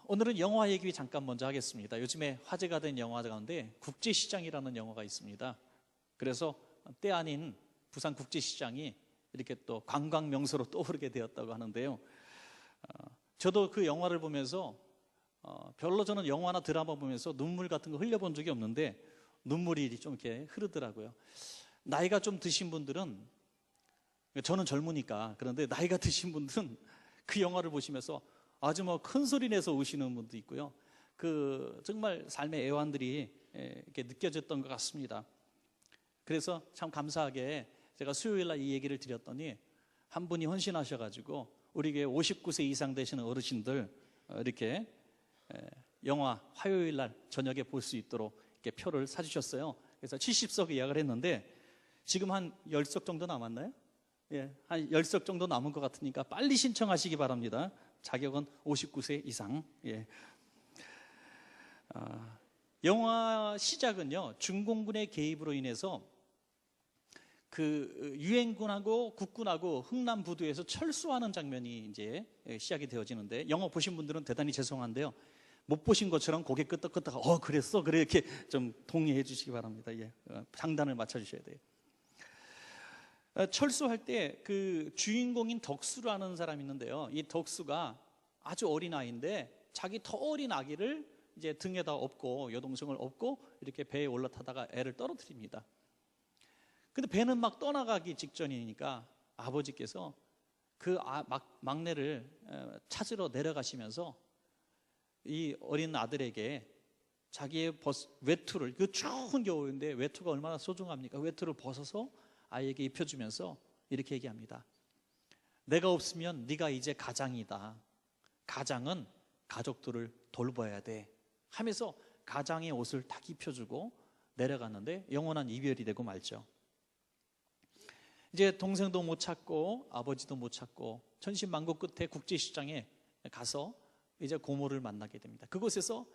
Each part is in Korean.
오늘은 영화 얘기 잠깐 먼저 하겠습니다. 요즘에 화제가 된 영화 가운데 국제시장이라는 영화가 있습니다. 그래서 때 아닌 부산 국제시장이 이렇게 또 관광 명소로 떠오르게 되었다고 하는데요. 저도 그 영화를 보면서 별로 저는 영화나 드라마 보면서 눈물 같은 거 흘려본 적이 없는데 눈물이 좀 이렇게 흐르더라고요. 나이가 좀 드신 분들은, 저는 젊으니까, 그런데 나이가 드신 분들은 그 영화를 보시면서 아주 큰 소리 내서 우시는 분도 있고요. 정말 삶의 애환들이 이렇게 느껴졌던 것 같습니다. 그래서 참 감사하게 제가 수요일 날 이 얘기를 드렸더니 한 분이 헌신하셔가지고 우리 교회 59세 이상 되시는 어르신들 이렇게 영화 화요일 날 저녁에 볼 수 있도록 이렇게 표를 사주셨어요. 그래서 70석 예약을 했는데 지금 한 10석 정도 남았나요? 예, 한 10석 정도 남은 것 같으니까 빨리 신청하시기 바랍니다. 자격은 59세 이상. 예. 영화 시작은요, 중공군의 개입으로 인해서 그 유엔군하고 국군하고 흥남 부두에서 철수하는 장면이 이제 시작이 되어지는데, 영화 보신 분들은 대단히 죄송한데요, 못 보신 것처럼 고개 끄덕끄덕 그랬어? 그래, 이렇게 좀 동의해 주시기 바랍니다. 예. 장단을 맞춰 주셔야 돼요. 철수할 때 그 주인공인 덕수라는 사람이 있는데요, 이 덕수가 아주 어린 아이인데 자기 더 어린 아기를 이제 등에다 업고, 여동생을 업고 이렇게 배에 올라타다가 애를 떨어뜨립니다. 근데 배는 막 떠나가기 직전이니까 아버지께서 그 막내를 찾으러 내려가시면서 이 어린 아들에게 자기의 외투를, 그 추운 겨울인데 외투가 얼마나 소중합니까? 외투를 벗어서 아이에게 입혀주면서 이렇게 얘기합니다. 내가 없으면 네가 이제 가장이다. 가장은 가족들을 돌봐야 돼 하면서 가장의 옷을 딱 입혀주고 내려갔는데 영원한 이별이 되고 말죠. 이제 동생도 못 찾고 아버지도 못 찾고 천신만고 끝에 국제시장에 가서 이제 고모를 만나게 됩니다. 그곳에서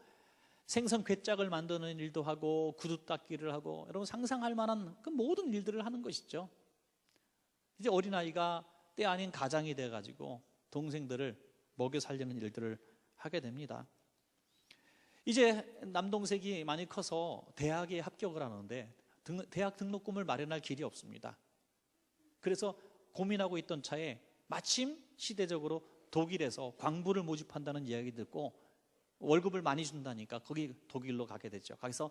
생선 괴짝을 만드는 일도 하고 구두 닦기를 하고, 여러분 상상할 만한 그 모든 일들을 하는 것이죠. 이제 어린아이가 때 아닌 가장이 돼가지고 동생들을 먹여 살리는 일들을 하게 됩니다. 이제 남동생이 많이 커서 대학에 합격을 하는데 대학 등록금을 마련할 길이 없습니다. 그래서 고민하고 있던 차에 마침 시대적으로 독일에서 광부를 모집한다는 이야기 듣고 월급을 많이 준다니까 거기 독일로 가게 되죠. 거기서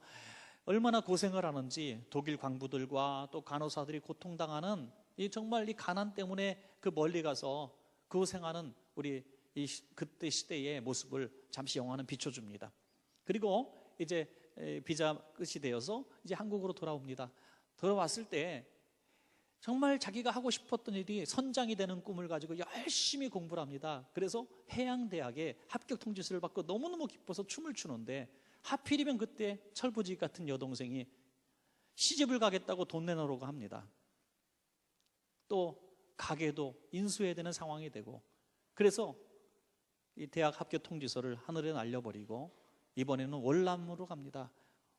얼마나 고생을 하는지 독일 광부들과 또 간호사들이 고통당하는 정말 이 가난 때문에 그 멀리 가서 고생하는 우리 그때 시대의 모습을 잠시 영화는 비춰줍니다. 그리고 이제 비자 끝이 되어서 이제 한국으로 돌아옵니다. 돌아왔을 때 정말 자기가 하고 싶었던 일이 선장이 되는 꿈을 가지고 열심히 공부를 합니다. 그래서 해양대학에 합격 통지서를 받고 너무너무 기뻐서 춤을 추는데, 하필이면 그때 철부지 같은 여동생이 시집을 가겠다고 돈 내놓으라고 합니다. 또 가게도 인수해야 되는 상황이 되고, 그래서 이 대학 합격 통지서를 하늘에 날려버리고 이번에는 월남으로 갑니다.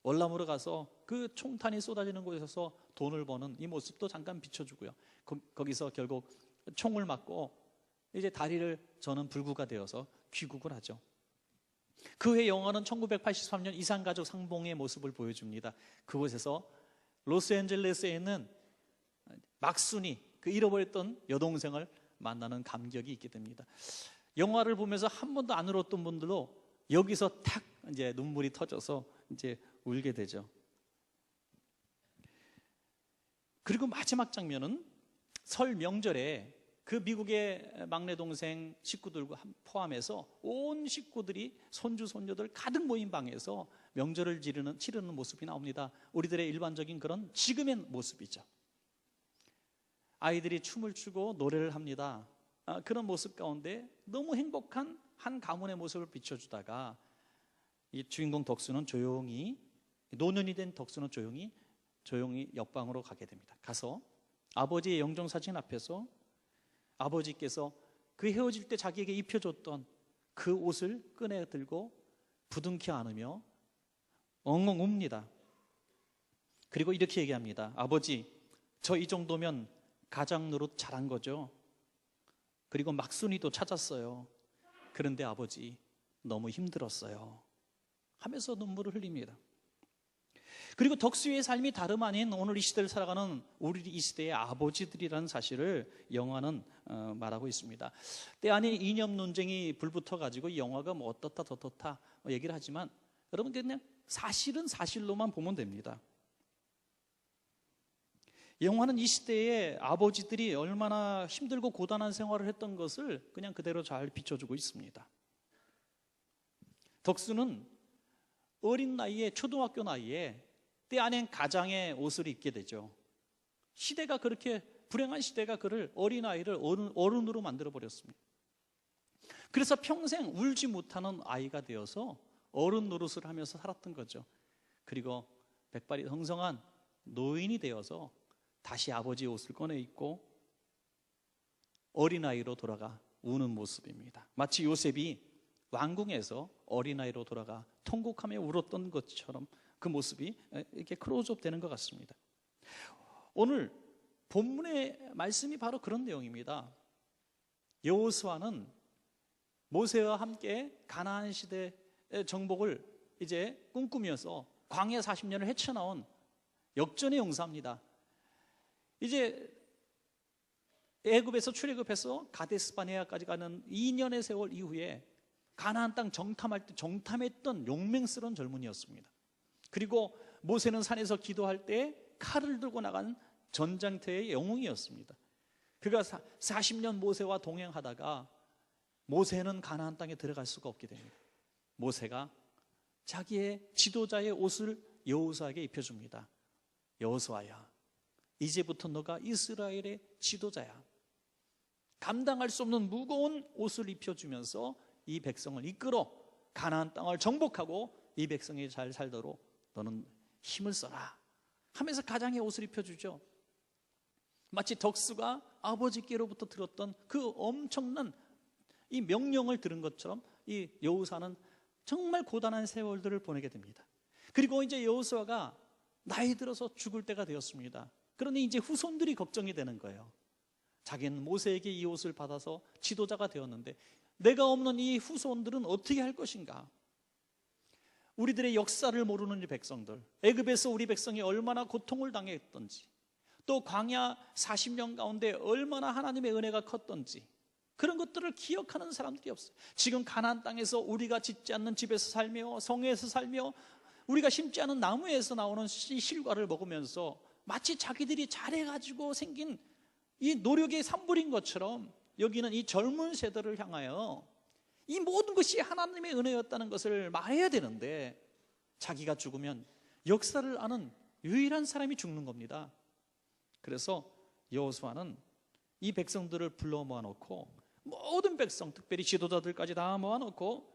월남으로 가서 그 총탄이 쏟아지는 곳에서 돈을 버는 이 모습도 잠깐 비춰주고요. 거기서 결국 총을 맞고 이제 다리를 저는 불구가 되어서 귀국을 하죠. 그 해 영화는 1983년 이산가족 상봉의 모습을 보여줍니다. 그곳에서 로스앤젤레스에 있는 막순이, 그 잃어버렸던 여동생을 만나는 감격이 있게 됩니다. 영화를 보면서 한 번도 안 울었던 분들도 여기서 탁 이제 눈물이 터져서 이제 울게 되죠. 그리고 마지막 장면은 설 명절에 그 미국의 막내 동생 식구들과 포함해서 온 식구들이 손주 손녀들 가득 모인 방에서 명절을 치르는 모습이 나옵니다. 우리들의 일반적인 그런 지금의 모습이죠. 아이들이 춤을 추고 노래를 합니다. 그런 모습 가운데 너무 행복한 한 가문의 모습을 비춰주다가 이 주인공 덕수는 조용히, 노년이 된 덕수는 조용히 옆방으로 가게 됩니다. 가서 아버지의 영정사진 앞에서 아버지께서 그 헤어질 때 자기에게 입혀줬던 그 옷을 꺼내 들고 부둥켜 안으며 엉엉 웁니다. 그리고 이렇게 얘기합니다. 아버지, 저 이 정도면 가장 노릇 잘한 거죠. 그리고 막순이도 찾았어요. 그런데 아버지, 너무 힘들었어요 하면서 눈물을 흘립니다. 그리고 덕수의 삶이 다름 아닌 오늘 이 시대를 살아가는 우리 이 시대의 아버지들이라는 사실을 영화는 말하고 있습니다. 때 아닌 이념 논쟁이 불붙어가지고 이 영화가 뭐 어떻다 저떻다 얘기를 하지만 여러분 그냥 사실은 사실로만 보면 됩니다. 영화는 이 시대의 아버지들이 얼마나 힘들고 고단한 생활을 했던 것을 그냥 그대로 잘 비춰주고 있습니다. 덕수는 어린 나이에, 초등학교 나이에 때 아닌 가장의 옷을 입게 되죠. 시대가 그렇게, 불행한 시대가 그를, 어린아이를 어른으로 만들어버렸습니다. 그래서 평생 울지 못하는 아이가 되어서 어른 노릇을 하면서 살았던 거죠. 그리고 백발이 성성한 노인이 되어서 다시 아버지의 옷을 꺼내 입고 어린아이로 돌아가 우는 모습입니다. 마치 요셉이 왕궁에서 어린아이로 돌아가 통곡하며 울었던 것처럼 그 모습이 이렇게 클로즈업 되는 것 같습니다. 오늘 본문의 말씀이 바로 그런 내용입니다. 여호수아는 모세와 함께 가나안 시대의 정복을 이제 꿈꾸면서 광야 40년을 헤쳐나온 역전의 용사입니다. 이제 애굽에서 출애굽해서 가데스바네아까지 가는 2년의 세월 이후에 가나안 땅 정탐할 때 정탐했던 용맹스러운 젊은이였습니다. 그리고 모세는 산에서 기도할 때 칼을 들고 나간 전장터의 영웅이었습니다. 그가 40년 모세와 동행하다가 모세는 가나안 땅에 들어갈 수가 없게 됩니다. 모세가 자기의 지도자의 옷을 여호수아에게 입혀줍니다. 여호수아야, 이제부터 너가 이스라엘의 지도자야. 감당할 수 없는 무거운 옷을 입혀주면서 이 백성을 이끌어 가나안 땅을 정복하고 이 백성이 잘 살도록 너는 힘을 써라 하면서 가장의 옷을 입혀주죠. 마치 덕수가 아버지께로부터 들었던 그 엄청난 이 명령을 들은 것처럼 이 여호수아는 정말 고단한 세월들을 보내게 됩니다. 그리고 이제 여호수아가 나이 들어서 죽을 때가 되었습니다. 그러니 이제 후손들이 걱정이 되는 거예요. 자기는 모세에게 이 옷을 받아서 지도자가 되었는데 내가 없는 이 후손들은 어떻게 할 것인가? 우리들의 역사를 모르는 이 백성들, 애굽에서 우리 백성이 얼마나 고통을 당했던지, 또 광야 40년 가운데 얼마나 하나님의 은혜가 컸던지 그런 것들을 기억하는 사람들이 없어요. 지금 가나안 땅에서 우리가 짓지 않는 집에서 살며 성에서 살며 우리가 심지 않은 나무에서 나오는 실과를 먹으면서 마치 자기들이 잘해가지고 생긴 이 노력의 산물인 것처럼 여기는 이 젊은 세대를 향하여 이 모든 것이 하나님의 은혜였다는 것을 말해야 되는데 자기가 죽으면 역사를 아는 유일한 사람이 죽는 겁니다. 그래서 여호수아는 이 백성들을 불러 모아놓고 모든 백성, 특별히 지도자들까지 다 모아놓고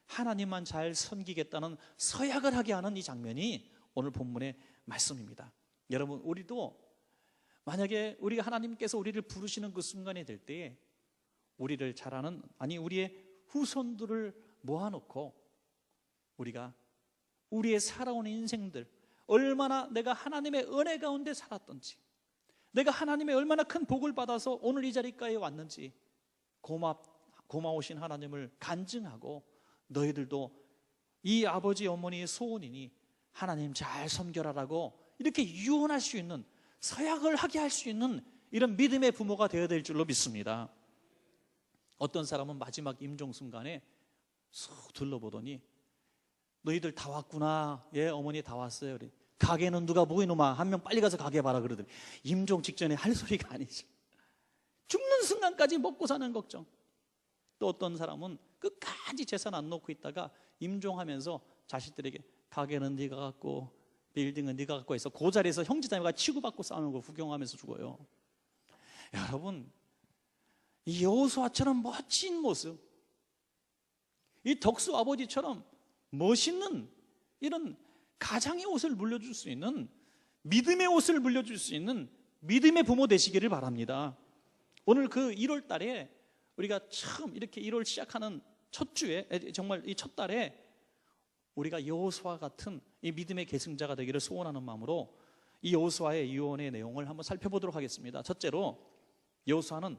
하나님만 잘 섬기겠다는 서약을 하게 하는 이 장면이 오늘 본문의 말씀입니다. 여러분, 우리도 만약에 우리가 하나님께서 우리를 부르시는 그 순간이 될 때에 우리를 잘 아는, 아니 우리의 후손들을 모아놓고 우리가 우리의 살아온 인생들, 얼마나 내가 하나님의 은혜 가운데 살았던지, 내가 하나님의 얼마나 큰 복을 받아서 오늘 이 자리까지 왔는지 고마우신 하나님을 간증하고 너희들도 이 아버지 어머니의 소원이니 하나님 잘 섬겨라라고 이렇게 유언할 수 있는, 서약을 하게 할 수 있는 이런 믿음의 부모가 되어야 될 줄로 믿습니다. 어떤 사람은 마지막 임종 순간에 쑥 둘러보더니 너희들 다 왔구나. 예, 어머니 다 왔어요. 그래. 가게는 누가 뭐 이놈아, 한 명 빨리 가서 가게 봐라 그러더니 임종 직전에 할 소리가 아니죠. 죽는 순간까지 먹고 사는 걱정. 또 어떤 사람은 끝까지 재산 안 놓고 있다가 임종하면서 자식들에게 가게는 네가 갖고 빌딩은 네가 갖고 해서 그 자리에서 형제자매가 치고받고 싸우는 걸 구경하면서 죽어요. 여러분, 이 여호수아처럼 멋진 모습, 이 덕수 아버지처럼 멋있는 이런 가장의 옷을 물려줄 수 있는, 믿음의 옷을 물려줄 수 있는 믿음의 부모 되시기를 바랍니다. 오늘 그 1월 달에 우리가 처음 이렇게 1월 시작하는 첫 주에, 정말 이 첫 달에 우리가 여호수아 같은 이 믿음의 계승자가 되기를 소원하는 마음으로 이 여호수아의 유언의 내용을 한번 살펴보도록 하겠습니다. 첫째로 여호수아는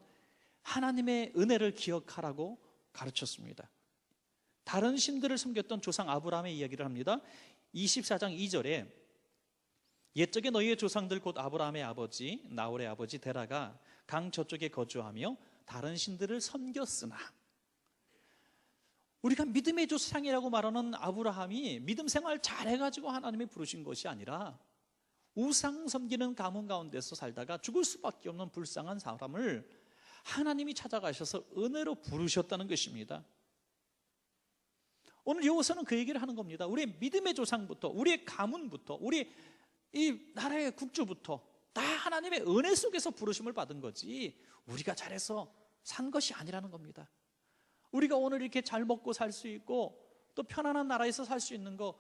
하나님의 은혜를 기억하라고 가르쳤습니다. 다른 신들을 섬겼던 조상 아브라함의 이야기를 합니다. 24장 2절에 옛적에 너희의 조상들 곧 아브라함의 아버지 나홀의 아버지 데라가 강 저쪽에 거주하며 다른 신들을 섬겼으나, 우리가 믿음의 조상이라고 말하는 아브라함이 믿음 생활 잘해가지고 하나님이 부르신 것이 아니라 우상 섬기는 가문 가운데서 살다가 죽을 수밖에 없는 불쌍한 사람을 하나님이 찾아가셔서 은혜로 부르셨다는 것입니다. 오늘 여호수아는 그 얘기를 하는 겁니다. 우리의 믿음의 조상부터, 우리의 가문부터, 우리 이 나라의 국주부터 다 하나님의 은혜 속에서 부르심을 받은 거지 우리가 잘해서 산 것이 아니라는 겁니다. 우리가 오늘 이렇게 잘 먹고 살 수 있고 또 편안한 나라에서 살 수 있는 거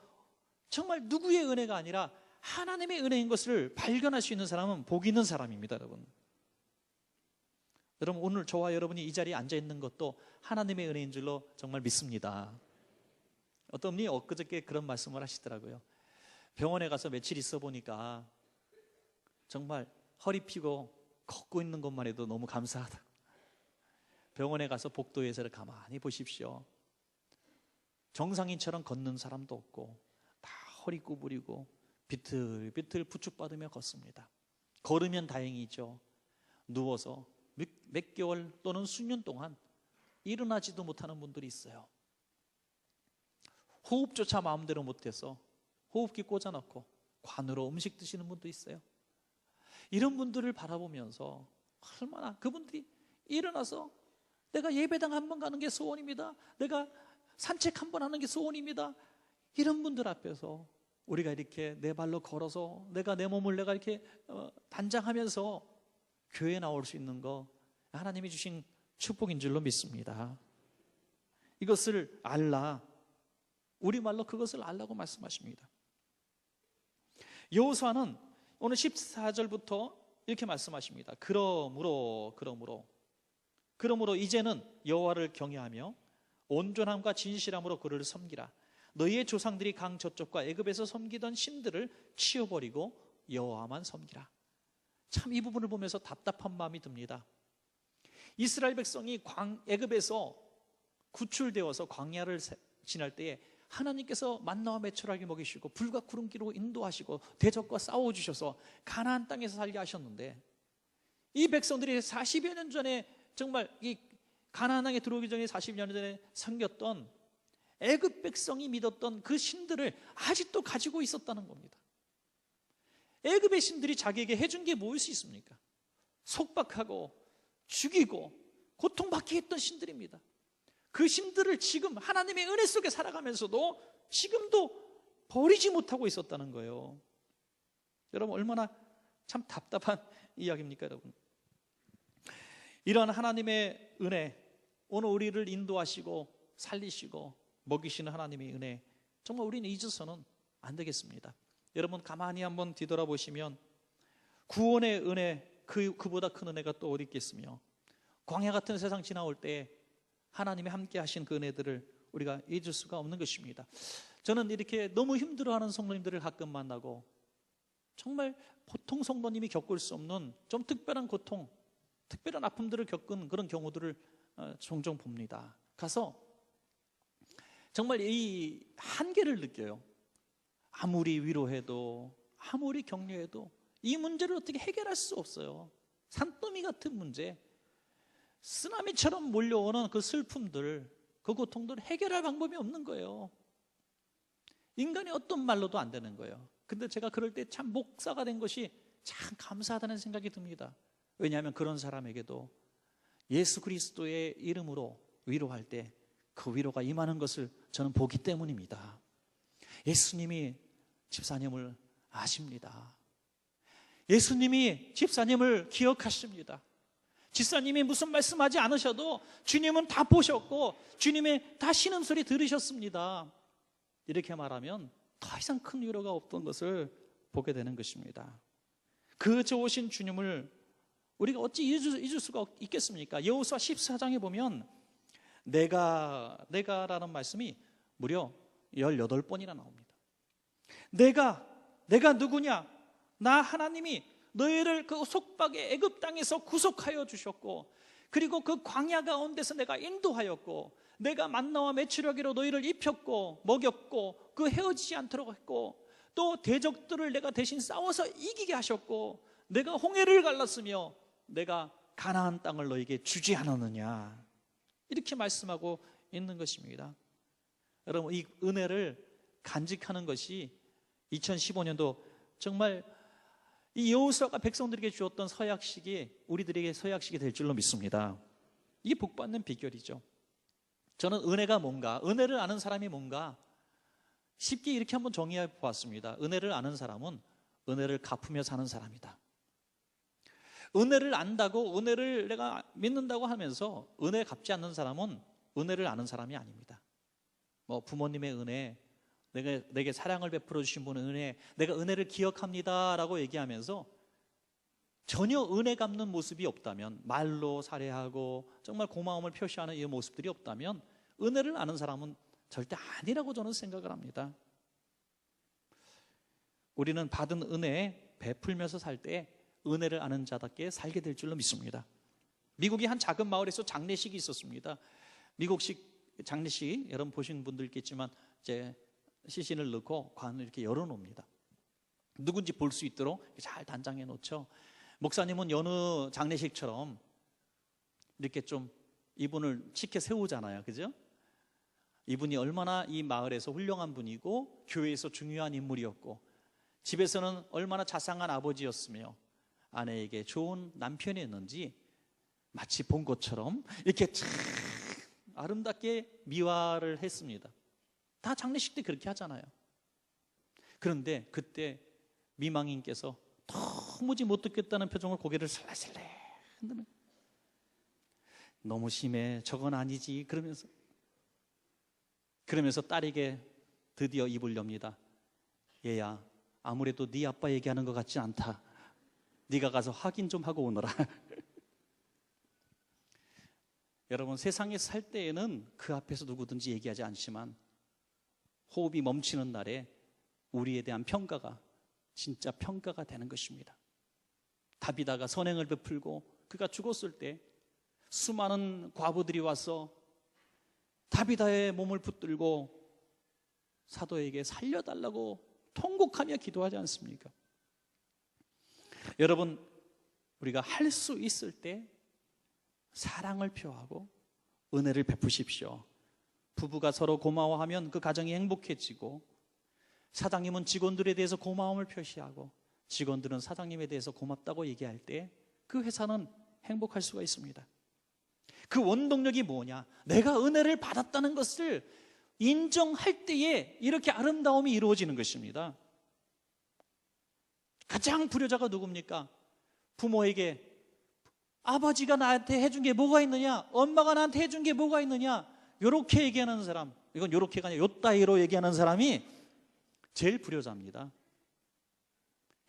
정말 누구의 은혜가 아니라 하나님의 은혜인 것을 발견할 수 있는 사람은 복 있는 사람입니다. 여러분 오늘 저와 여러분이 이 자리에 앉아 있는 것도 하나님의 은혜인 줄로 정말 믿습니다. 어떤 분이 엊그저께 그런 말씀을 하시더라고요. 병원에 가서 며칠 있어 보니까 정말 허리 펴고 걷고 있는 것만 해도 너무 감사하다. 병원에 가서 복도 예배를 가만히 보십시오. 정상인처럼 걷는 사람도 없고 다 허리 구부리고 비틀비틀 부축받으며 걷습니다. 걸으면 다행이죠. 누워서 몇 개월 또는 수년 동안 일어나지도 못하는 분들이 있어요. 호흡조차 마음대로 못해서 호흡기 꽂아놓고 관으로 음식 드시는 분도 있어요. 이런 분들을 바라보면서 얼마나 그분들이 일어나서 내가 예배당 한번 가는 게 소원입니다, 내가 산책 한번 하는 게 소원입니다, 이런 분들 앞에서 우리가 이렇게 내 발로 걸어서 내가 내 몸을 내가 이렇게 단장하면서 교회에 나올 수 있는 거 하나님이 주신 축복인 줄로 믿습니다. 이것을 알라, 우리말로 그것을 알라고 말씀하십니다. 여호수아는 오늘 14절부터 이렇게 말씀하십니다. 그러므로 이제는 여호와를 경외하며 온전함과 진실함으로 그를 섬기라. 너희의 조상들이 강 저쪽과 애굽에서 섬기던 신들을 치워버리고 여호와만 섬기라. 참 이 부분을 보면서 답답한 마음이 듭니다. 이스라엘 백성이 애굽에서 구출되어서 광야를 지날 때에 하나님께서 만나와 메추라기 먹이시고 불과 구름기로 인도하시고 대적과 싸워주셔서 가나안 땅에서 살게 하셨는데, 이 백성들이 40여 년 전에 정말 이 가나안 땅에 들어오기 전에 40여 년 전에 섬겼던 애굽 백성이 믿었던 그 신들을 아직도 가지고 있었다는 겁니다. 애굽의 신들이 자기에게 해준 게 무엇일 수 있습니까? 속박하고 죽이고 고통받게 했던 신들입니다. 그 신들을 지금 하나님의 은혜 속에 살아가면서도 지금도 버리지 못하고 있었다는 거예요. 여러분 얼마나 참 답답한 이야기입니까, 여러분? 이런 하나님의 은혜, 오늘 우리를 인도하시고 살리시고 먹이시는 하나님의 은혜, 정말 우리는 잊어서는 안 되겠습니다. 여러분 가만히 한번 뒤돌아보시면 구원의 은혜, 그보다 큰 은혜가 또 어디 있겠으며, 광야 같은 세상 지나올 때 하나님이 함께 하신 그 은혜들을 우리가 잊을 수가 없는 것입니다. 저는 이렇게 너무 힘들어하는 성도님들을 가끔 만나고 정말 보통 성도님이 겪을 수 없는 좀 특별한 고통, 특별한 아픔들을 겪은 그런 경우들을 종종 봅니다. 가서 정말 이 한계를 느껴요. 아무리 위로해도 아무리 격려해도 이 문제를 어떻게 해결할 수 없어요. 산더미 같은 문제, 쓰나미처럼 몰려오는 그 슬픔들, 그 고통들을 해결할 방법이 없는 거예요. 인간이 어떤 말로도 안 되는 거예요. 근데 제가 그럴 때 참 목사가 된 것이 참 감사하다는 생각이 듭니다. 왜냐하면 그런 사람에게도 예수 그리스도의 이름으로 위로할 때 그 위로가 임하는 것을 저는 보기 때문입니다. 예수님이 집사님을 아십니다. 예수님이 집사님을 기억하십니다. 집사님이 무슨 말씀하지 않으셔도 주님은 다 보셨고 주님의 다 신음소리 들으셨습니다. 이렇게 말하면 더 이상 큰 위로가 없던 것을 보게 되는 것입니다. 그 좋으신 주님을 우리가 어찌 잊을 수가 있겠습니까? 여호수아 14장에 보면 내가라는 말씀이 무려 18번이나 나옵니다. 내가 누구냐? 나 하나님이 너희를 그 속박의 애굽 땅에서 구속하여 주셨고, 그리고 그 광야 가운데서 내가 인도하였고, 내가 만나와 메추라기로 너희를 입혔고 먹였고 그 헤어지지 않도록 했고 또 대적들을 내가 대신 싸워서 이기게 하셨고 내가 홍해를 갈랐으며 내가 가나안 땅을 너에게 주지 않았느냐, 이렇게 말씀하고 있는 것입니다. 여러분, 이 은혜를 간직하는 것이 2015년도 정말 이 여호수아가 백성들에게 주었던 서약식이 우리들에게 서약식이 될 줄로 믿습니다. 이게 복받는 비결이죠. 저는 은혜가 뭔가, 은혜를 아는 사람이 뭔가 쉽게 이렇게 한번 정의해 보았습니다. 은혜를 아는 사람은 은혜를 갚으며 사는 사람이다. 은혜를 안다고, 은혜를 내가 믿는다고 하면서 은혜 갚지 않는 사람은 은혜를 아는 사람이 아닙니다. 뭐 부모님의 은혜, 내게 사랑을 베풀어 주신 분의 은혜, 내가 은혜를 기억합니다 라고 얘기하면서 전혀 은혜 갚는 모습이 없다면, 말로 살해하고 정말 고마움을 표시하는 이 모습들이 없다면 은혜를 아는 사람은 절대 아니라고 저는 생각을 합니다. 우리는 받은 은혜에 베풀면서 살 때 은혜를 아는 자답게 살게 될 줄로 믿습니다. 미국의 한 작은 마을에서 장례식이 있었습니다. 미국식 장례식 여러분 보신 분들 있겠지만 이제 시신을 넣고 관을 이렇게 열어놓습니다. 누군지 볼 수 있도록 잘 단장해 놓죠. 목사님은 여느 장례식처럼 이렇게 좀 이분을 치켜 세우잖아요, 그죠? 이분이 얼마나 이 마을에서 훌륭한 분이고 교회에서 중요한 인물이었고 집에서는 얼마나 자상한 아버지였으며 아내에게 좋은 남편이었는지 마치 본 것처럼 이렇게 참 아름답게 미화를 했습니다. 다 장례식 때 그렇게 하잖아요. 그런데 그때 미망인께서 도무지 못 듣겠다는 표정으로 고개를 살라살라 흔드는, 너무 심해, 저건 아니지, 그러면서 딸에게 드디어 입을 엽니다. 얘야, 아무래도 네 아빠 얘기하는 것 같지 않다. 네가 가서 확인 좀 하고 오너라. 여러분, 세상에 살 때에는 그 앞에서 누구든지 얘기하지 않지만 호흡이 멈추는 날에 우리에 대한 평가가 진짜 평가가 되는 것입니다. 다비다가 선행을 베풀고 그가 죽었을 때 수많은 과부들이 와서 다비다의 몸을 붙들고 사도에게 살려달라고 통곡하며 기도하지 않습니까? 여러분, 우리가 할 수 있을 때 사랑을 표하고 은혜를 베푸십시오. 부부가 서로 고마워하면 그 가정이 행복해지고, 사장님은 직원들에 대해서 고마움을 표시하고 직원들은 사장님에 대해서 고맙다고 얘기할 때 그 회사는 행복할 수가 있습니다. 그 원동력이 뭐냐? 내가 은혜를 받았다는 것을 인정할 때에 이렇게 아름다움이 이루어지는 것입니다. 가장 불효자가 누굽니까? 부모에게 아버지가 나한테 해준 게 뭐가 있느냐? 엄마가 나한테 해준 게 뭐가 있느냐? 요렇게 얘기하는 사람, 이건 요렇게가 아니라 요따위로 얘기하는 사람이 제일 불효자입니다.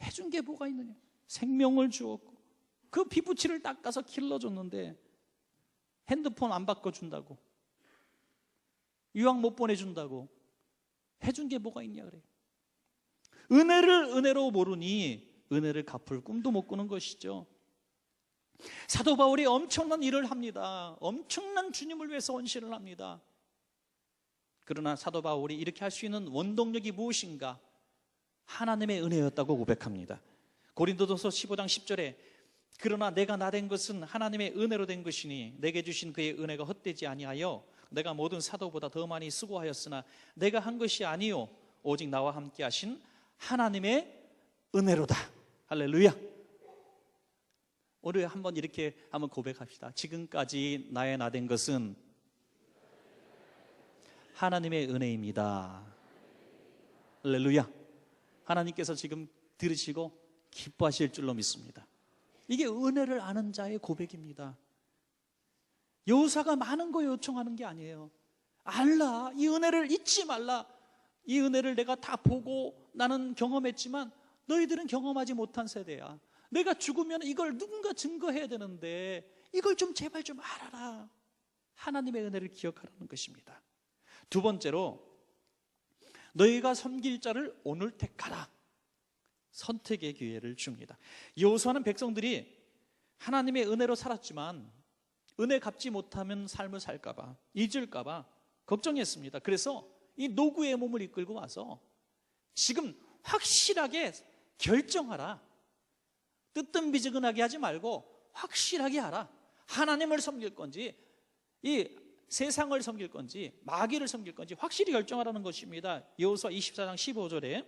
해준 게 뭐가 있느냐? 생명을 주었고 그 피부치를 닦아서 길러줬는데 핸드폰 안 바꿔준다고, 유학 못 보내준다고 해준 게 뭐가 있냐 그래요. 은혜를 은혜로 모르니 은혜를 갚을 꿈도 못 꾸는 것이죠. 사도 바울이 엄청난 일을 합니다. 엄청난 주님을 위해서 헌신을 합니다. 그러나 사도 바울이 이렇게 할 수 있는 원동력이 무엇인가? 하나님의 은혜였다고 고백합니다. 고린도전서 15장 10절에 그러나 내가 나 된 것은 하나님의 은혜로 된 것이니 내게 주신 그의 은혜가 헛되지 아니하여 내가 모든 사도보다 더 많이 수고하였으나 내가 한 것이 아니요 오직 나와 함께 하신 하나님의 은혜로다. 할렐루야. 오늘 한번 이렇게 한번 고백합시다. 지금까지 나의 나 된 것은 하나님의 은혜입니다. 할렐루야. 하나님께서 지금 들으시고 기뻐하실 줄로 믿습니다. 이게 은혜를 아는 자의 고백입니다. 여호사가 많은 거 요청하는 게 아니에요. 알라, 이 은혜를 잊지 말라. 이 은혜를 내가 다 보고 나는 경험했지만 너희들은 경험하지 못한 세대야. 내가 죽으면 이걸 누군가 증거해야 되는데 이걸 좀 제발 좀 알아라. 하나님의 은혜를 기억하라는 것입니다. 두 번째로 너희가 섬길 자를 오늘 택하라. 선택의 기회를 줍니다. 여호수아는 백성들이 하나님의 은혜로 살았지만 은혜 갚지 못하면 삶을 살까봐, 잊을까봐 걱정했습니다. 그래서 이 노구의 몸을 이끌고 와서 지금 확실하게 결정하라. 뜨뜻미지근하게 하지 말고 확실하게 하라. 하나님을 섬길 건지 이 세상을 섬길 건지 마귀를 섬길 건지 확실히 결정하라는 것입니다. 여호수아 24장 15절에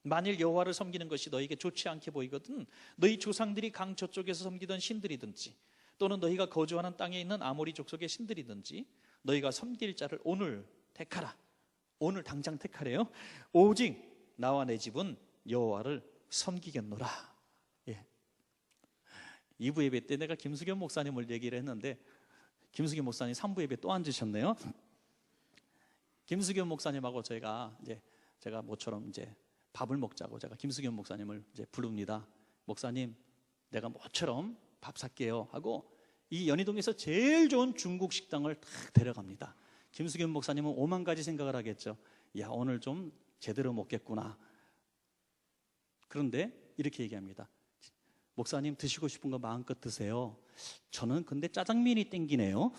만일 여호와를 섬기는 것이 너희에게 좋지 않게 보이거든 너희 조상들이 강 저쪽에서 섬기던 신들이든지 또는 너희가 거주하는 땅에 있는 아모리 족속의 신들이든지 너희가 섬길 자를 오늘 택하라. 오늘 당장 택하래요. 오직 나와 내 집은 여호와를 섬기겠노라. 예. 2부 예배 때 내가 김수겸 목사님을 얘기를 했는데 김수겸 목사님 3부 예배 또 앉으셨네요. 김수겸 목사님하고 제가 모처럼 이제 밥을 먹자고 제가 김수겸 목사님을 이제 부릅니다. 목사님, 내가 모처럼 밥 살게요 하고 이 연희동에서 제일 좋은 중국 식당을 딱 데려갑니다. 김수겸 목사님은 오만 가지 생각을 하겠죠. 야, 오늘 좀 제대로 먹겠구나. 그런데 이렇게 얘기합니다. 목사님, 드시고 싶은 거 마음껏 드세요. 저는 근데 짜장면이 땡기네요.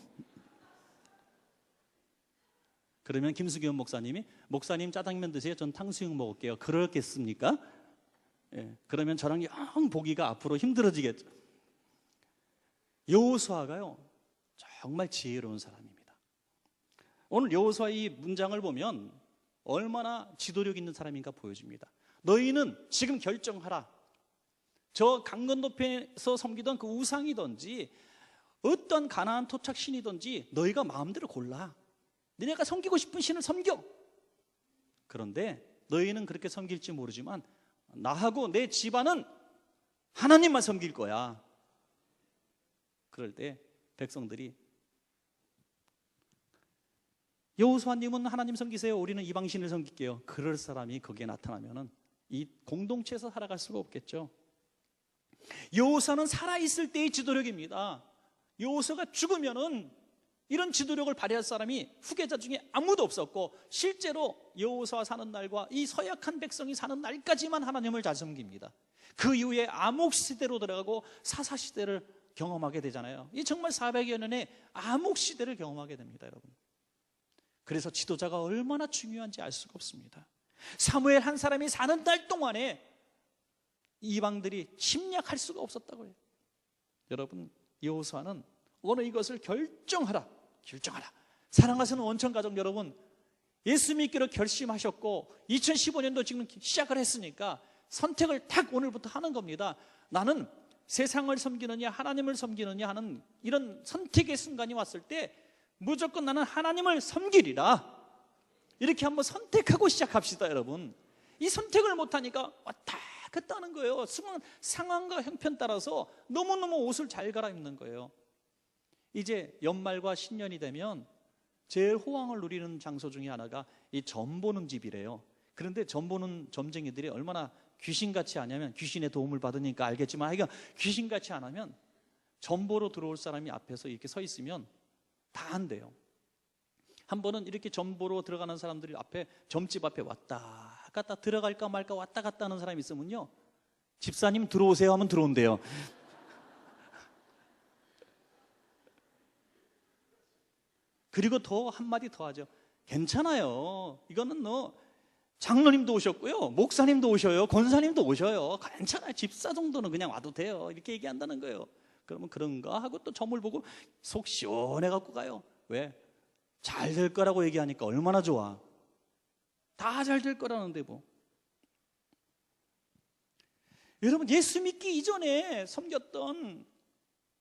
그러면 김수겸 목사님이 목사님 짜장면 드세요. 전 탕수육 먹을게요. 그렇겠습니까? 예, 그러면 저랑 영 보기가 앞으로 힘들어지겠죠. 여호수아가요 정말 지혜로운 사람입니다. 오늘 여호수아 이 문장을 보면 얼마나 지도력 있는 사람인가 보여줍니다. 너희는 지금 결정하라. 저 강 건너편에서 섬기던 그 우상이든지 어떤 가나안 토착 신이든지 너희가 마음대로 골라. 너네가 섬기고 싶은 신을 섬겨. 그런데 너희는 그렇게 섬길지 모르지만 나하고 내 집안은 하나님만 섬길 거야. 그럴 때 백성들이 여호수아님은 하나님 섬기세요. 우리는 이방신을 섬길게요. 그럴 사람이 거기에 나타나면은 이 공동체에서 살아갈 수가 없겠죠. 여호수아는 살아있을 때의 지도력입니다. 여호수아가 죽으면은 이런 지도력을 발휘할 사람이 후계자 중에 아무도 없었고 실제로 여호수아 사는 날과 이 서약한 백성이 사는 날까지만 하나님을 잘 섬깁니다. 그 이후에 암흑 시대로 들어가고 사사 시대를 경험하게 되잖아요. 이 정말 400여 년의 암흑 시대를 경험하게 됩니다, 여러분. 그래서 지도자가 얼마나 중요한지 알 수가 없습니다. 사무엘 한 사람이 사는 날 동안에 이방들이 침략할 수가 없었다고 해요. 여러분, 여호수아는 오늘 이것을 결정하라. 사랑하시는 원천가족 여러분, 예수 믿기로 결심하셨고 2015년도 지금 시작을 했으니까 선택을 딱 오늘부터 하는 겁니다. 나는 세상을 섬기느냐 하나님을 섬기느냐 하는 이런 선택의 순간이 왔을 때 무조건 나는 하나님을 섬기리라. 이렇게 한번 선택하고 시작합시다, 여러분. 이 선택을 못하니까 왔다 갔다 하는 거예요. 상황과 형편 따라서 너무너무 옷을 잘 갈아입는 거예요. 이제 연말과 신년이 되면 제일 호황을 누리는 장소 중에 하나가 이 점 보는 집이래요. 그런데 점 보는 점쟁이들이 얼마나 귀신같이 하냐면, 귀신의 도움을 받으니까 알겠지만 하여간 귀신같이 안 하면 점 보러 들어올 사람이 앞에서 이렇게 서 있으면 다 한대요. 한 번은 이렇게 점 보러 들어가는 사람들이 앞에 점집 앞에 왔다 갔다 들어갈까 말까 왔다 갔다 하는 사람이 있으면요, 집사님 들어오세요 하면 들어온대요. 그리고 더 한마디 더 하죠. 괜찮아요. 이거는 장로님도 오셨고요, 목사님도 오셔요, 권사님도 오셔요. 괜찮아요. 집사 정도는 그냥 와도 돼요. 이렇게 얘기한다는 거예요. 그러면 그런가 하고 또 점을 보고 속 시원해 갖고 가요. 왜? 잘 될 거라고 얘기하니까 얼마나 좋아. 다 잘 될 거라는데 뭐. 여러분, 예수 믿기 이전에 섬겼던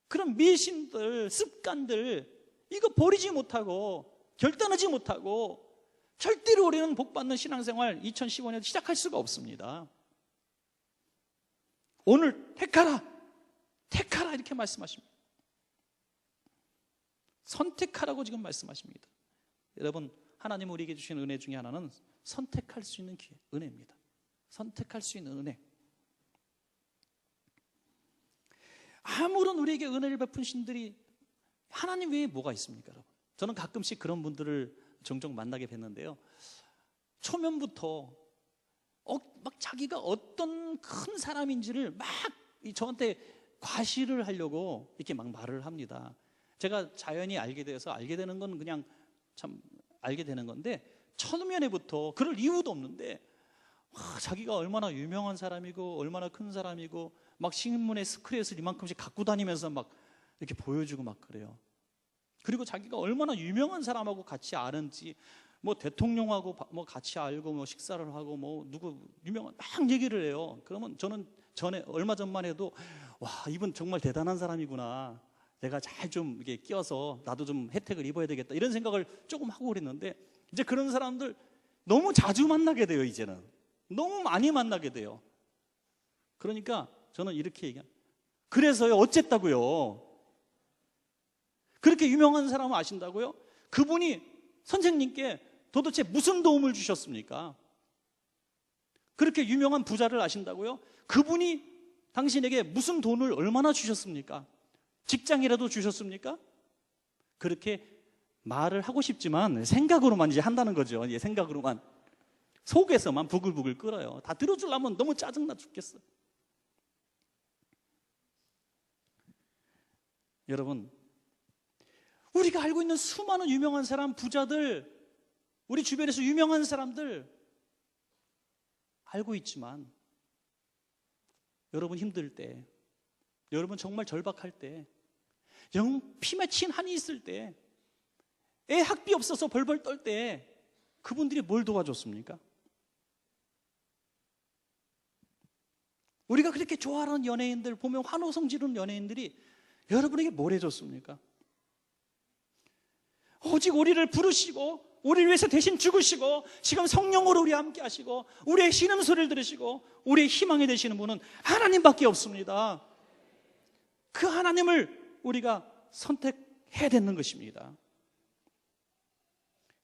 그런迷信들, 습관들, 이거 버리지 못하고 결단하지 못하고 절대로 우리는 복받는 신앙생활 2015년 시작할 수가 없습니다. 오늘 택하라 이렇게 말씀하십니다. 선택하라고 지금 말씀하십니다. 여러분, 하나님 우리에게 주신 은혜 중에 하나는 선택할 수 있는 기회, 은혜입니다. 선택할 수 있는 은혜. 아무런 우리에게 은혜를 베푼 신들이 하나님 외에 뭐가 있습니까, 여러분? 저는 가끔씩 그런 분들을 종종 만나게 뵀는데요, 초면부터 막 자기가 어떤 큰 사람인지를 막 저한테 과시를 하려고 이렇게 막 말을 합니다. 제가 자연히 알게 돼서 알게 되는 건 그냥 참 알게 되는 건데, 처음에부터 그럴 이유도 없는데 자기가 얼마나 유명한 사람이고 얼마나 큰 사람이고 막 신문에 스크랩을 이만큼씩 갖고 다니면서 막 이렇게 보여주고 막 그래요. 그리고 자기가 얼마나 유명한 사람하고 같이 아는지, 뭐 대통령하고 뭐 같이 알고 뭐 식사를 하고 뭐 누구 유명한 막 얘기를 해요. 그러면 저는 전에 얼마 전만 해도 와, 이분 정말 대단한 사람이구나, 내가 잘 좀 이게 끼어서 나도 좀 혜택을 입어야 되겠다, 이런 생각을 조금 하고 그랬는데, 이제 그런 사람들 너무 자주 만나게 돼요. 이제는 너무 많이 만나게 돼요. 그러니까 저는 이렇게 얘기합니다. 그래서요, 어쨌다고요? 그렇게 유명한 사람을 아신다고요? 그분이 선생님께 도대체 무슨 도움을 주셨습니까? 그렇게 유명한 부자를 아신다고요? 그분이 당신에게 무슨 돈을 얼마나 주셨습니까? 직장이라도 주셨습니까? 그렇게 말을 하고 싶지만 생각으로만 이제 한다는 거죠. 이제 생각으로만, 속에서만 부글부글 끓어요. 다 들어주려면 너무 짜증나 죽겠어. 여러분, 우리가 알고 있는 수많은 유명한 사람, 부자들, 우리 주변에서 유명한 사람들 알고 있지만, 여러분 힘들 때, 여러분 정말 절박할 때, 영 피 맺힌 한이 있을 때, 애 학비 없어서 벌벌 떨 때 그분들이 뭘 도와줬습니까? 우리가 그렇게 좋아하는 연예인들 보면, 환호성 지르는 연예인들이 여러분에게 뭘 해줬습니까? 오직 우리를 부르시고 우리를 위해서 대신 죽으시고 지금 성령으로 우리 함께 하시고 우리의 신음소리를 들으시고 우리의 희망이 되시는 분은 하나님밖에 없습니다. 그 하나님을 우리가 선택해야 되는 것입니다.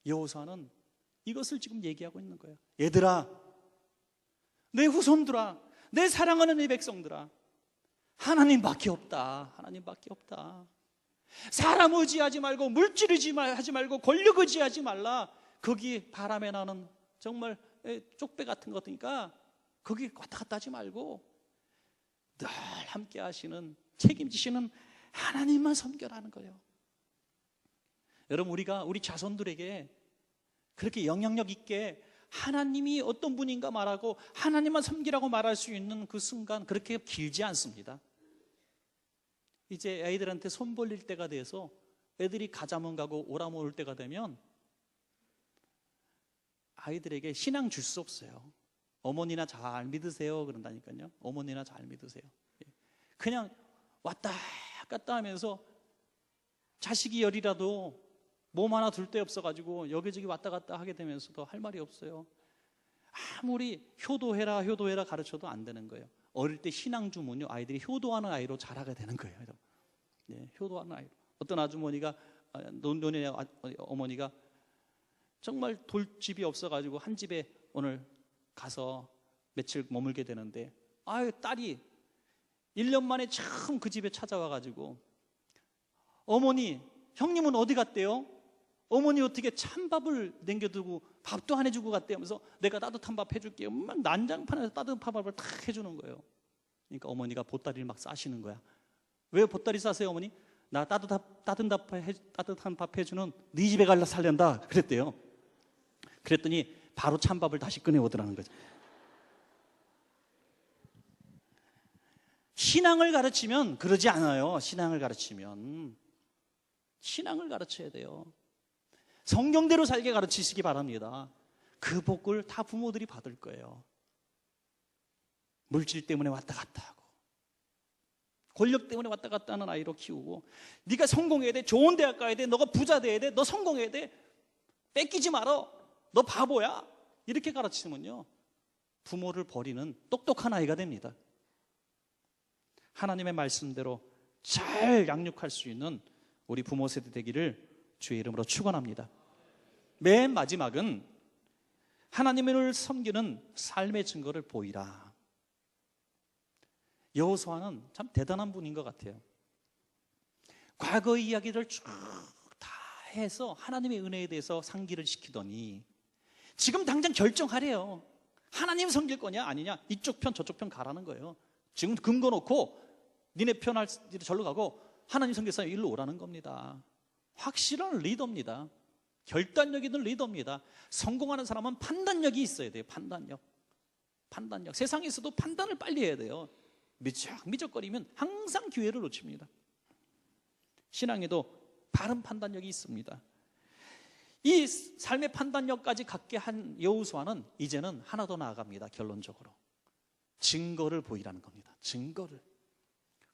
여호수아는 이것을 지금 얘기하고 있는 거예요. 얘들아, 내 후손들아, 내 사랑하는 내 백성들아, 하나님밖에 없다. 하나님밖에 없다. 사람 의지하지 말고, 물질 의지하지 말고, 권력 의지하지 말라. 거기 바람에 나는 정말 쪽배 같은 거 같으니까 거기 왔다 갔다 하지 말고 늘 함께 하시는, 책임지시는 하나님만 섬겨라는 거예요. 여러분, 우리가 우리 자손들에게 그렇게 영향력 있게 하나님이 어떤 분인가 말하고 하나님만 섬기라고 말할 수 있는 그 순간 그렇게 길지 않습니다. 이제 아이들한테 손 벌릴 때가 돼서 애들이 가자면 가고 오라면 올 때가 되면 아이들에게 신앙 줄 수 없어요. 어머니나 잘 믿으세요 그런다니까요. 어머니나 잘 믿으세요. 그냥 왔다 갔다 하면서 자식이 열이라도 몸 하나 둘 데 없어가지고 여기저기 왔다 갔다 하게 되면서도 할 말이 없어요. 아무리 효도해라 효도해라 가르쳐도 안 되는 거예요. 어릴 때 신앙 주면요, 아이들이 효도하는 아이로 자라게 되는 거예요. 네, 효도하는 아이로. 어떤 아주머니가, 논의 어머니가 정말 돌집이 없어가지고 한 집에 오늘 가서 며칠 머물게 되는데, 딸이 1년 만에 처음 그 집에 찾아와가지고, 어머니, 형님은 어디 갔대요? 어머니 어떻게 찬밥을 남겨두고 밥도 안 해주고 갔대요 하면서, 내가 따뜻한 밥 해줄게요. 막 난장판에서 따뜻한 밥을 탁 해주는 거예요. 그러니까 어머니가 보따리를 막 싸시는 거야. 왜 보따리 싸세요 어머니? 나 따뜻한 밥 해주는 네 집에 갈라 살련다 그랬대요. 그랬더니 바로 찬밥을 다시 꺼내오더라는 거죠. 신앙을 가르치면 그러지 않아요. 신앙을 가르쳐야 돼요. 성경대로 살게 가르치시기 바랍니다. 그 복을 다 부모들이 받을 거예요. 물질 때문에 왔다 갔다 하고, 권력 때문에 왔다 갔다 하는 아이로 키우고, 네가 성공해야 돼, 좋은 대학 가야 돼, 너가 부자 돼야 돼, 너 성공해야 돼, 뺏기지 말어, 너 바보야, 이렇게 가르치면요, 부모를 버리는 똑똑한 아이가 됩니다. 하나님의 말씀대로 잘 양육할 수 있는 우리 부모 세대 되기를 주의 이름으로 축원합니다. 맨 마지막은 하나님을 섬기는 삶의 증거를 보이라. 여호수아는 참 대단한 분인 것 같아요. 과거의 이야기를 쭉 다 해서 하나님의 은혜에 대해서 상기를 시키더니 지금 당장 결정하래요. 하나님 섬길 거냐 아니냐, 이쪽 편 저쪽 편 가라는 거예요. 지금 근거 놓고 니네 편 할 절로 가고 하나님 선교사님 일로 오라는 겁니다. 확실한 리더입니다. 결단력 있는 리더입니다. 성공하는 사람은 판단력이 있어야 돼요. 판단력. 세상에서도 판단을 빨리 해야 돼요. 미적거리면 항상 기회를 놓칩니다. 신앙에도 바른 판단력이 있습니다. 이 삶의 판단력까지 갖게 한 여호수아는 이제는 하나 더 나아갑니다. 결론적으로 증거를 보이라는 겁니다. 증거를.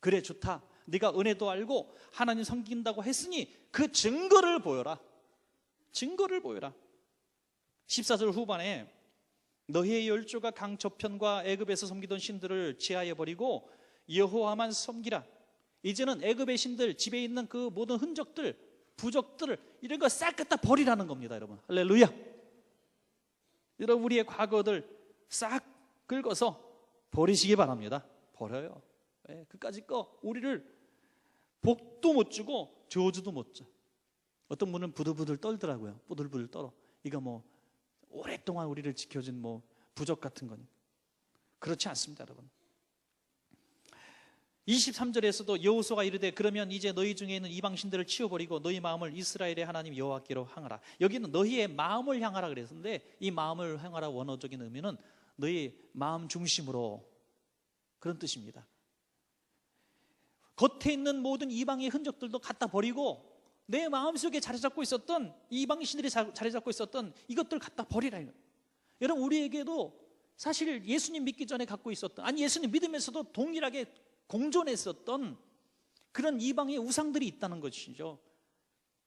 그래, 좋다. 네가 은혜도 알고 하나님 섬긴다고 했으니 그 증거를 보여라. 증거를 보여라. 14절 후반에 너희의 열조가 강 저편과 애굽에서 섬기던 신들을 제하여 버리고 여호와만 섬기라. 이제는 애굽의 신들, 집에 있는 그 모든 흔적들, 부적들, 이런 거 싹 갖다 버리라는 겁니다. 여러분, 할렐루야. 여러분, 우리의 과거들 싹 긁어서 버리시기 바랍니다. 버려요. 그까짓 거 우리를 복도 못 주고 저주도 못 줘. 어떤 분은 부들부들 떨더라고요. 부들부들 떨어. 이거 뭐 오랫동안 우리를 지켜준 뭐 부적 같은 거니. 그렇지 않습니다, 여러분. 23절에서도 여호수아가 이르되 그러면 이제 너희 중에 있는 이방 신들을 치워버리고 너희 마음을 이스라엘의 하나님 여호와께로 향하라. 여기는 너희의 마음을 향하라 그랬는데, 이 마음을 향하라 원어적인 의미는 너희 마음 중심으로, 그런 뜻입니다. 겉에 있는 모든 이방의 흔적들도 갖다 버리고 내 마음속에 자리 잡고 있었던, 이방 신들이 자리 잡고 있었던 이것들 갖다 버리라. 여러분, 우리에게도 사실 예수님 믿기 전에 갖고 있었던, 아니 예수님 믿으면서도 동일하게 공존했었던 그런 이방의 우상들이 있다는 것이죠.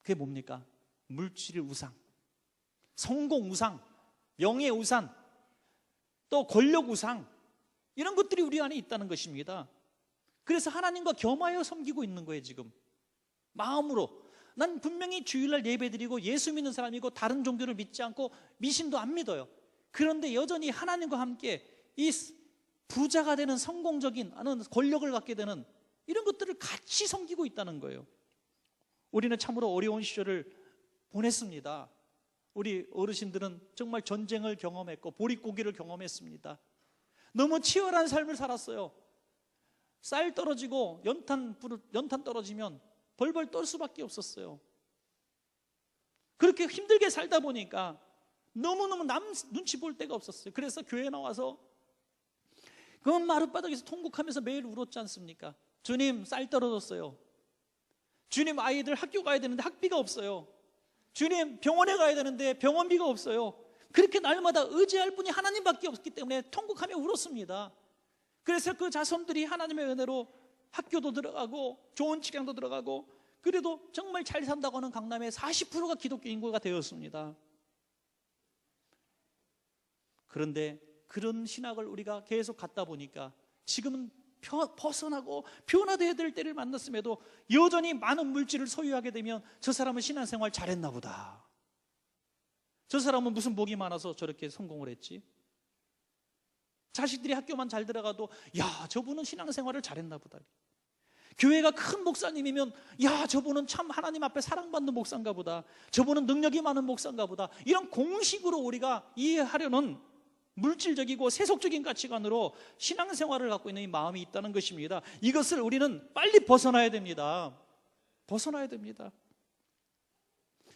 그게 뭡니까? 물질의 우상, 성공 우상, 명예 우상, 또 권력 우상, 이런 것들이 우리 안에 있다는 것입니다. 그래서 하나님과 겸하여 섬기고 있는 거예요. 지금 마음으로 난 분명히 주일날 예배드리고 예수 믿는 사람이고 다른 종교를 믿지 않고 미신도 안 믿어요. 그런데 여전히 하나님과 함께 이 부자가 되는, 성공적인, 권력을 갖게 되는 이런 것들을 같이 섬기고 있다는 거예요. 우리는 참으로 어려운 시절을 보냈습니다. 우리 어르신들은 정말 전쟁을 경험했고 보릿고기를 경험했습니다. 너무 치열한 삶을 살았어요. 쌀 떨어지고 연탄 떨어지면 벌벌 떨 수밖에 없었어요. 그렇게 힘들게 살다 보니까 너무너무 남 눈치 볼 데가 없었어요. 그래서 교회에 나와서 그 마룻바닥에서 통곡하면서 매일 울었지 않습니까? 주님, 쌀 떨어졌어요. 주님, 아이들 학교 가야 되는데 학비가 없어요. 주님, 병원에 가야 되는데 병원비가 없어요. 그렇게 날마다 의지할 분이 하나님밖에 없기 때문에 통곡하며 울었습니다. 그래서 그 자손들이 하나님의 은혜로 학교도 들어가고 좋은 직장도 들어가고, 그래도 정말 잘 산다고 하는 강남의 40%가 기독교 인구가 되었습니다. 그런데 그런 신학을 우리가 계속 갖다 보니까 지금은 벗어나고 변화되어야 될 때를 만났음에도 여전히 많은 물질을 소유하게 되면 저 사람은 신앙생활 잘했나 보다, 저 사람은 무슨 복이 많아서 저렇게 성공을 했지, 자식들이 학교만 잘 들어가도 야, 저분은 신앙생활을 잘했나 보다, 교회가 큰 목사님이면 야, 저분은 참 하나님 앞에 사랑받는 목사인가 보다, 저분은 능력이 많은 목사인가 보다, 이런 공식으로 우리가 이해하려는 물질적이고 세속적인 가치관으로 신앙생활을 갖고 있는 이 마음이 있다는 것입니다. 이것을 우리는 빨리 벗어나야 됩니다. 벗어나야 됩니다.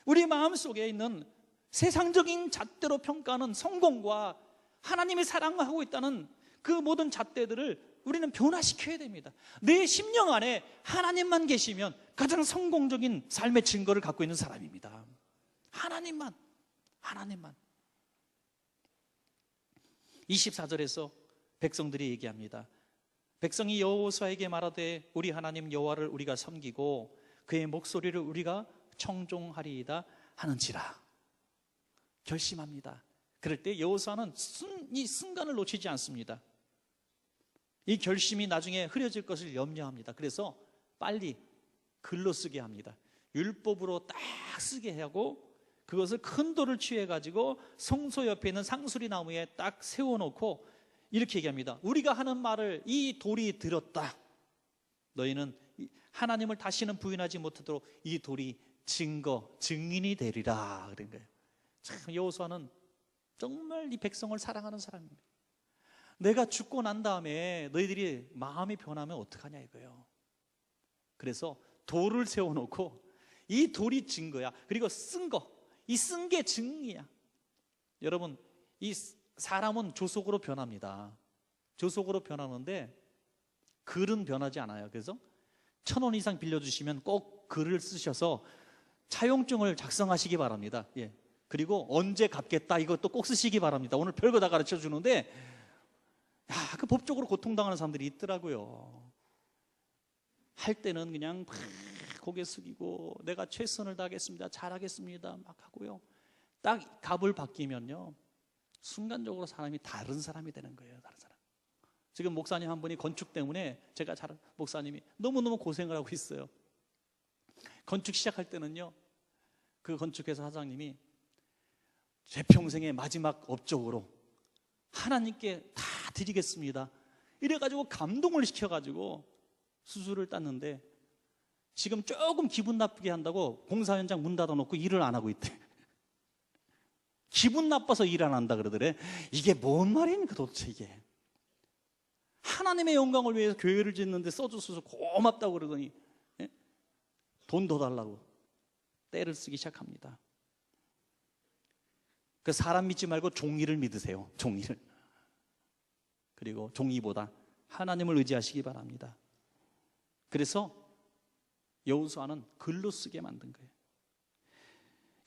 우리 마음속에 있는 세상적인 잣대로 평가하는 성공과 하나님의 사랑을 하고 있다는 그 모든 잣대들을 우리는 변화시켜야 됩니다. 내 심령 안에 하나님만 계시면 가장 성공적인 삶의 증거를 갖고 있는 사람입니다. 하나님만. 24절에서 백성들이 얘기합니다. 백성이 여호수아에게 말하되 우리 하나님 여호와를 우리가 섬기고 그의 목소리를 우리가 청종하리이다 하는지라. 결심합니다. 그럴 때 여호수아는 이 순간을 놓치지 않습니다. 이 결심이 나중에 흐려질 것을 염려합니다. 그래서 빨리 글로 쓰게 합니다. 율법으로 딱 쓰게 하고 그것을 큰 돌을 취해가지고 성소 옆에 있는 상수리 나무에 딱 세워놓고 이렇게 얘기합니다. 우리가 하는 말을 이 돌이 들었다. 너희는 하나님을 다시는 부인하지 못하도록 이 돌이 증인이 되리라. 그런 거예요. 참, 여호수아는 정말 이 백성을 사랑하는 사람입니다. 내가 죽고 난 다음에 너희들이 마음이 변하면 어떡하냐 이거예요. 그래서 돌을 세워놓고 이 돌이 증거야. 그리고 쓴 거, 이 쓴 게 증이야. 여러분, 이 사람은 조속으로 변합니다. 조속으로 변하는데 글은 변하지 않아요. 그래서 1,000원 이상 빌려주시면 꼭 글을 쓰셔서 차용증을 작성하시기 바랍니다. 예. 그리고 언제 갚겠다 이것도 꼭 쓰시기 바랍니다. 오늘 별거 다 가르쳐 주는데 그 법적으로 고통당하는 사람들이 있더라고요. 할 때는 그냥 막 고개 숙이고 내가 최선을 다하겠습니다, 잘하겠습니다 막 하고요. 딱 값을 바뀌면요 순간적으로 사람이 다른 사람이 되는 거예요. 다른 사람. 지금 목사님 한 분이 건축 때문에 제가 잘 목사님이 너무너무 고생을 하고 있어요. 건축 시작할 때는요 그 건축회사 사장님이 제 평생의 마지막 업적으로 하나님께 다 드리겠습니다 이래가지고 감동을 시켜가지고 수술을 땄는데 지금 조금 기분 나쁘게 한다고 공사 현장 문 닫아놓고 일을 안 하고 있대. 기분 나빠서 일 안 한다 그러더래. 이게 뭔 말입니까 도대체 이게. 하나님의 영광을 위해서 교회를 짓는데 써줘서 고맙다고 그러더니 돈 더 달라고 떼를 쓰기 시작합니다. 그 사람 믿지 말고 종이를 믿으세요. 종이를. 그리고 종이보다 하나님을 의지하시기 바랍니다. 그래서 여호수아는 글로 쓰게 만든 거예요.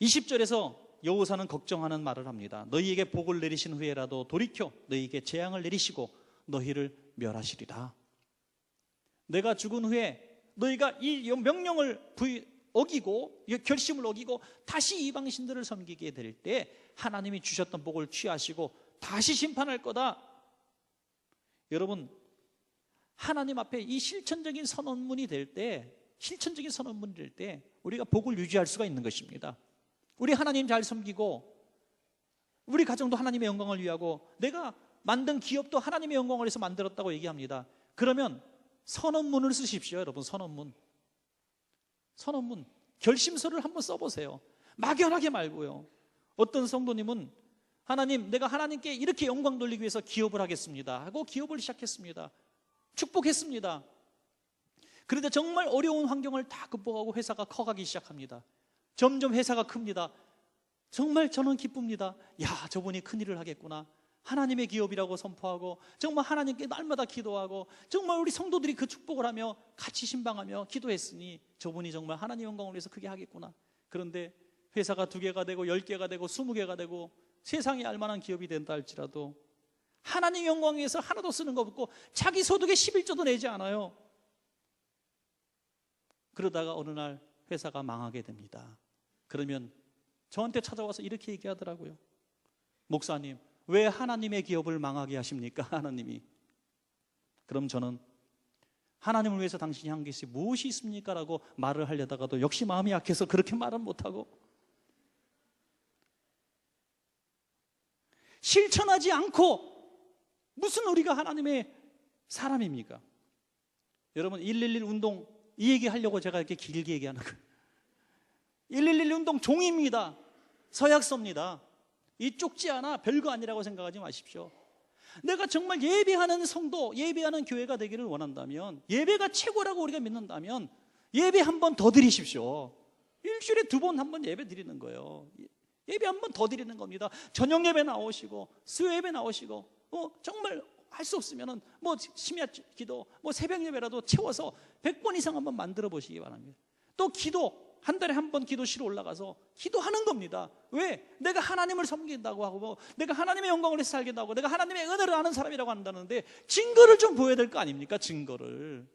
20절에서 여호수아는 걱정하는 말을 합니다. 너희에게 복을 내리신 후에라도 돌이켜 너희에게 재앙을 내리시고 너희를 멸하시리라. 내가 죽은 후에 너희가 이 명령을 어기고 결심을 어기고 다시 이방신들을 섬기게 될 때 하나님이 주셨던 복을 취하시고 다시 심판할 거다. 여러분, 하나님 앞에 이 실천적인 선언문이 될 때 우리가 복을 유지할 수가 있는 것입니다. 우리 하나님 잘 섬기고 우리 가정도 하나님의 영광을 위하고 내가 만든 기업도 하나님의 영광을 위해서 만들었다고 얘기합니다. 그러면 선언문을 쓰십시오. 여러분, 선언문 결심서를 한번 써보세요. 막연하게 말고요. 어떤 성도님은 하나님, 내가 하나님께 이렇게 영광 돌리기 위해서 기업을 하겠습니다 하고 기업을 시작했습니다. 축복했습니다. 그런데 정말 어려운 환경을 다 극복하고 회사가 커가기 시작합니다. 점점 회사가 큽니다. 정말 저는 기쁩니다. 야, 저분이 큰일을 하겠구나. 하나님의 기업이라고 선포하고 정말 하나님께 날마다 기도하고 정말 우리 성도들이 그 축복을 하며 같이 신방하며 기도했으니 저분이 정말 하나님 영광을 위해서 크게 하겠구나. 그런데 회사가 2개가 되고 10개가 되고 20개가 되고 세상에 알만한 기업이 된다 할지라도 하나님 영광 위해서 하나도 쓰는 거 없고 자기 소득의 11조도 내지 않아요. 그러다가 어느 날 회사가 망하게 됩니다. 그러면 저한테 찾아와서 이렇게 얘기하더라고요. 목사님, 왜 하나님의 기업을 망하게 하십니까? 하나님이. 그럼 저는 하나님을 위해서 당신이 한 것이 무엇이 있습니까? 라고 말을 하려다가도 역시 마음이 약해서 그렇게 말은 못하고 실천하지 않고 무슨 우리가 하나님의 사람입니까? 여러분, 111 운동 이 얘기하려고 제가 이렇게 길게 얘기하는 거예요. 111 운동 종입니다. 서약서입니다. 이 쪽지 하나 별거 아니라고 생각하지 마십시오. 내가 정말 예배하는 성도, 예배하는 교회가 되기를 원한다면, 예배가 최고라고 우리가 믿는다면 예배 한 번 더 드리십시오. 일주일에 2번 한 번 예배 드리는 거예요. 예배 한 번 더 드리는 겁니다. 저녁 예배 나오시고 수요 예배 나오시고 정말 할 수 없으면은 심야 기도, 새벽 예배라도 채워서 100번 이상 한번 만들어 보시기 바랍니다. 또 기도 한 달에 한 번 기도실에 올라가서 기도하는 겁니다. 왜? 내가 하나님을 섬긴다고 하고 내가 하나님의 영광을 위해서 살겠다고 내가 하나님의 은혜를 아는 사람이라고 한다는데 증거를 좀 보여야 될 거 아닙니까? 증거를.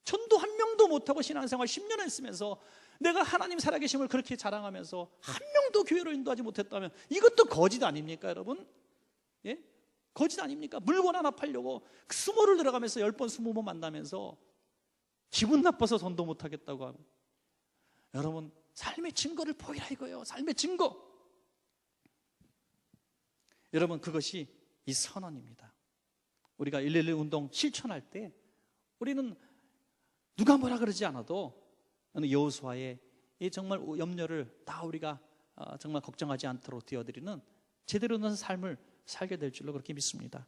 전도 한 명도 못하고 신앙생활 10년 했으면서 내가 하나님 살아계심을 그렇게 자랑하면서 한 명도 교회로 인도하지 못했다면 이것도 거짓 아닙니까, 여러분? 예? 거짓 아닙니까? 물건 하나 팔려고 수모를 들어가면서 10번 20번 만나면서 기분 나빠서 전도 못하겠다고 하고. 여러분, 삶의 증거를 보이라 이거예요. 삶의 증거. 여러분, 그것이 이 선언입니다. 우리가 111 운동 실천할 때 우리는 누가 뭐라 그러지 않아도 여호수아의 이 정말 염려를 다 우리가 정말 걱정하지 않도록 되어드리는 제대로 된 삶을 살게 될 줄로 그렇게 믿습니다.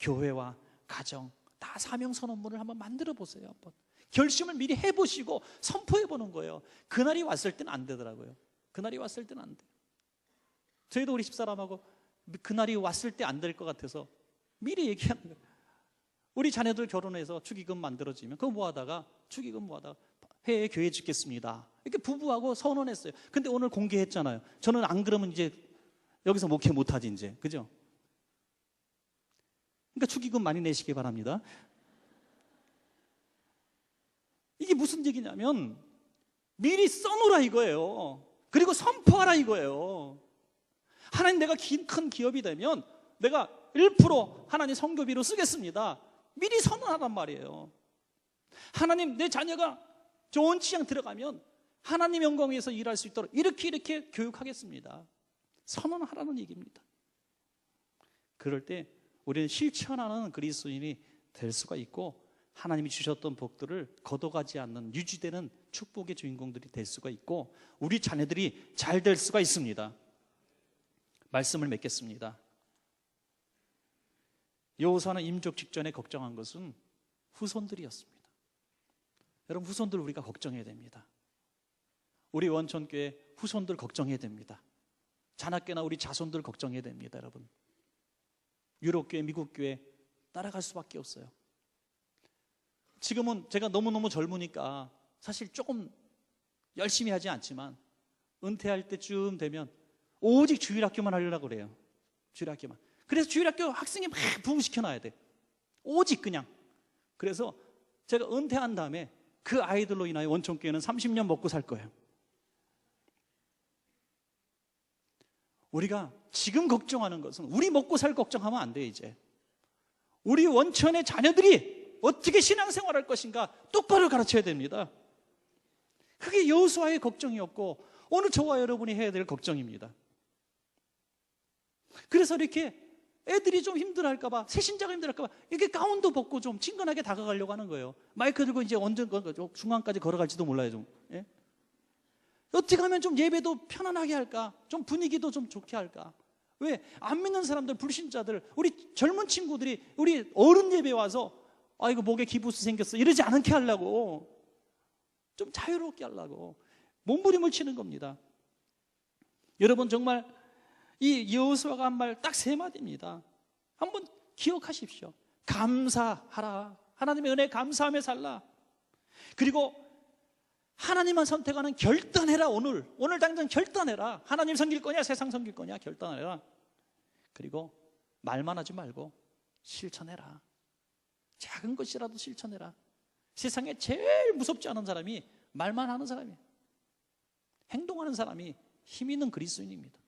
교회와 가정 다 사명 선언문을 한번 만들어 보세요. 한번 결심을 미리 해보시고 선포해보는 거예요. 그날이 왔을 때는 안 되더라고요. 그날이 왔을 때는 안 돼요. 저희도 우리 집사람하고 그날이 왔을 때 안 될 것 같아서 미리 얘기하는 거예요. 우리 자녀들 결혼해서 축의금 만들어지면 그거 모아다가 축의금 모아다가 해외 교회 짓겠습니다. 이렇게 부부하고 선언했어요. 근데 오늘 공개했잖아요. 저는 안 그러면 이제 여기서 목회 못하지 이제. 그죠? 그러니까 축의금 많이 내시기 바랍니다. 이게 무슨 얘기냐면 미리 써놓으라 이거예요. 그리고 선포하라 이거예요. 하나님, 내가 큰 기업이 되면 내가 1% 하나님 선교비로 쓰겠습니다. 미리 선언하란 말이에요. 하나님, 내 자녀가 좋은 취향 들어가면 하나님 영광 위해서 일할 수 있도록 이렇게 교육하겠습니다. 선언하라는 얘기입니다. 그럴 때 우리는 실천하는 그리스도인이 될 수가 있고 하나님이 주셨던 복들을 걷어가지 않는 유지되는 축복의 주인공들이 될 수가 있고 우리 자녀들이 잘 될 수가 있습니다. 말씀을 맺겠습니다. 여호수아는 임종 직전에 걱정한 것은 후손들이었습니다. 여러분, 후손들 우리가 걱정해야 됩니다. 우리 원천교회 후손들 걱정해야 됩니다. 자나깨나 우리 자손들 걱정해야 됩니다. 여러분, 유럽교회, 미국교회 따라갈 수밖에 없어요. 지금은 제가 너무너무 젊으니까 사실 조금 열심히 하지 않지만 은퇴할 때쯤 되면 오직 주일학교만 하려고 그래요. 주일학교만. 그래서 주일학교 학생이 막 부흥시켜놔야 돼. 오직 그냥. 그래서 제가 은퇴한 다음에 그 아이들로 인하여 원천교회는 30년 먹고 살 거예요. 우리가 지금 걱정하는 것은 우리 먹고 살 걱정하면 안 돼. 이제 우리 원천의 자녀들이 어떻게 신앙생활할 것인가 똑바로 가르쳐야 됩니다. 그게 여호수아의 걱정이었고 오늘 저와 여러분이 해야 될 걱정입니다. 그래서 이렇게 애들이 좀 힘들어할까 봐, 새신자가 힘들어할까 봐 이렇게 가운도 벗고 좀 친근하게 다가가려고 하는 거예요. 마이크 들고 이제 언제 중간까지 걸어갈지도 몰라요. 좀 어떻게 하면 좀 예배도 편안하게 할까, 좀 분위기도 좀 좋게 할까. 왜? 안 믿는 사람들, 불신자들, 우리 젊은 친구들이 우리 어른 예배 와서 이거 목에 기부스 생겼어 이러지 않게 하려고, 좀 자유롭게 하려고 몸부림을 치는 겁니다. 여러분, 정말 이 여호수아가 한 말 딱 3마디입니다. 한번 기억하십시오. 감사하라. 하나님의 은혜에 감사하며 살라. 그리고 하나님만 선택하는 결단해라. 오늘 당장 결단해라. 하나님 섬길 거냐 세상 섬길 거냐 결단해라. 그리고 말만 하지 말고 실천해라. 작은 것이라도 실천해라. 세상에 제일 무섭지 않은 사람이 말만 하는 사람이에요. 행동하는 사람이 힘 있는 그리스도인입니다.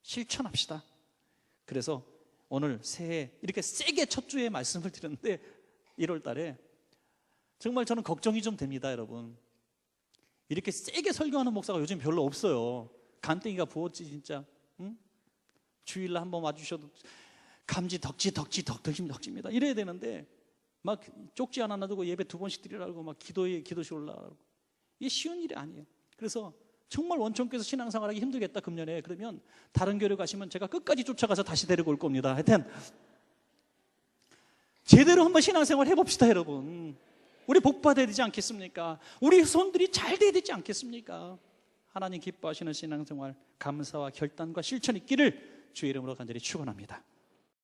실천합시다. 그래서 오늘 새해 이렇게 세게 첫 주에 말씀을 드렸는데 1월 달에 정말 저는 걱정이 좀 됩니다. 여러분, 이렇게 세게 설교하는 목사가 요즘 별로 없어요. 간땡이가 부었지 진짜. 응? 주일날 한번 와주셔도 감지 덕지입니다. 이래야 되는데 막 쪽지 하나 놔두고 예배 2번씩 드리라고 막 기도시 올라가고, 이게 쉬운 일이 아니에요. 그래서 정말 원천교회에서 신앙생활하기 힘들겠다 금년에, 그러면 다른 교회로 가시면 제가 끝까지 쫓아가서 다시 데리고 올 겁니다. 하여튼 제대로 한번 신앙생활 해봅시다. 여러분, 우리 복받아야 되지 않겠습니까? 우리 손들이 잘 돼야 되지 않겠습니까? 하나님 기뻐하시는 신앙생활, 감사와 결단과 실천이 있기를 주의 이름으로 간절히 축원합니다.